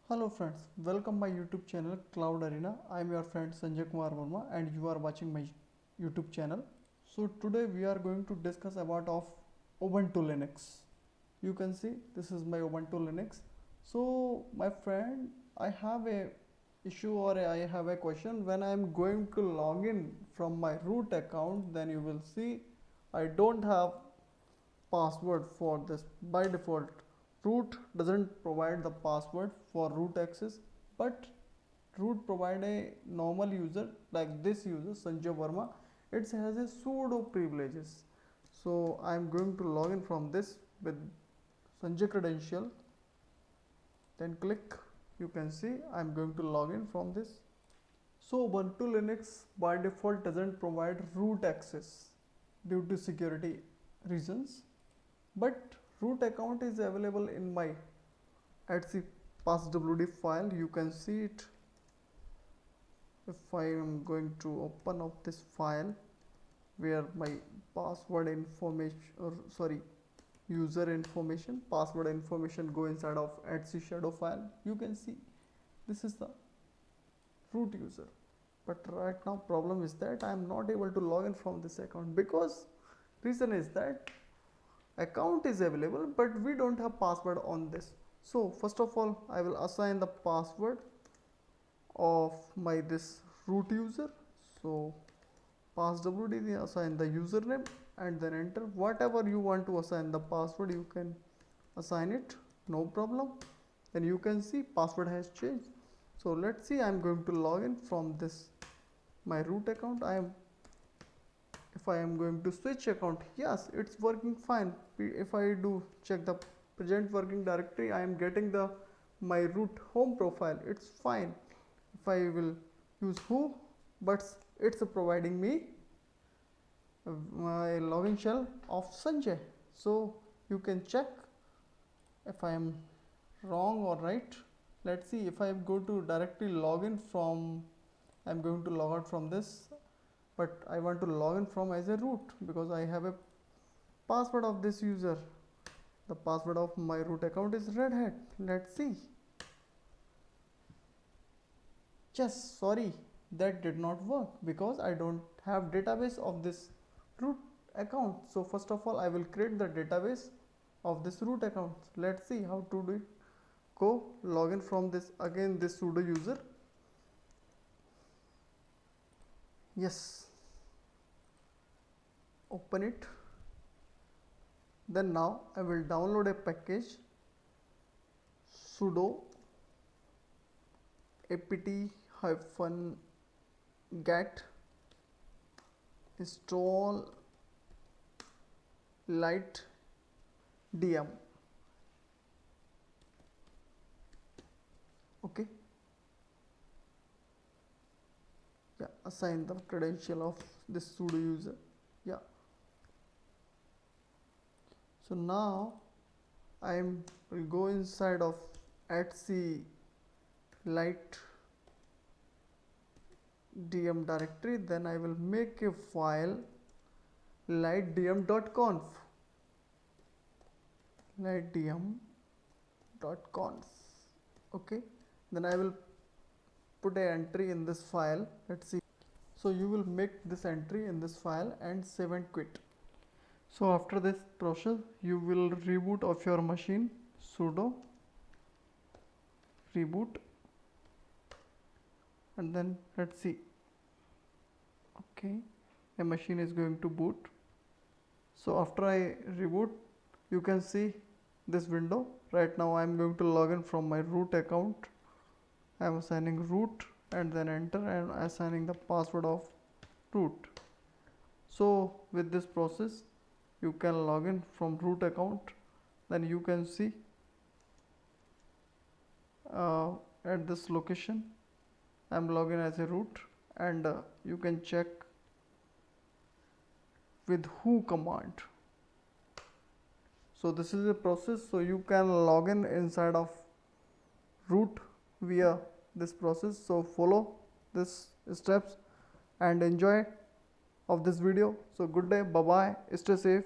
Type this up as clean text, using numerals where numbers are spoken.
Hello friends, welcome my YouTube channel Cloud Arena. I am your friend Sanjay Kumar Verma and you are watching my YouTube channel. So today we are going to discuss about of Ubuntu Linux. You can see this is my Ubuntu Linux. So my friend, I have a issue or I have a question. When I am going to log in from my root account, then you will see I don't have password for this by default. Root doesn't provide the password for root access, but root provide a normal user like this user Sanjay Verma. It has a sudo privileges. So I am going to log in from this with Sanjay credential. Then click. You can see I am going to log in from this. So Ubuntu Linux by default doesn't provide root access due to security reasons, but root account is available in my etc passwd file. You can see it. If I am going to open up this file where my password information, or sorry, user information, password information go inside of etc shadow file, you can see this is the root user. But right now problem is that I am not able to log in from this account, because reason is that account is available but we don't have password on this. So first of all I will assign the password of my this root user. So passwd assign the username and then enter whatever you want to assign the password. You can assign it, no problem. Then you can see password has changed. So let's see, I'm going to log in from this my root account. If I am going to switch account, yes, it's working fine. If I do check the present working directory, I am getting the my root home profile, it's fine. If I will use who, but it's providing me my login shell of Sanjay. So you can check if I am wrong or right. Let's see, if I go to directly login from, I'm going to log out from this, but I want to log in from as a root because I have a password of this user. The password of my root account is Red Hat. Let's see. Yes, sorry, that did not work because I don't have database of this root account. So first of all I will create the database of this root account. Let's see how to do it. Go login from this, again this sudo user. Yes, open it. Then now I will download a package sudo apt-get install light dm. Okay, yeah, assign the credential of this sudo user. Yeah, so now I will go inside of etc light dm directory. Then I will make a file lightdm.conf, lightdm.conf. okay, then I will put a entry in this file. Let's see. So you will make this entry in this file and save and quit. So after this process you will reboot of your machine, sudo reboot, and then let's see. Okay, a machine is going to boot. So after I reboot, you can see this window. Right now I am going to log in from my root account. I am assigning root and then enter and assigning the password of root. So with this process you can log in from root account. Then you can see at this location I am logging as a root, and you can check with who command. So this is the process. So you can log in inside of root via this process. So follow this steps and enjoy of this video. So good day, bye bye, stay safe.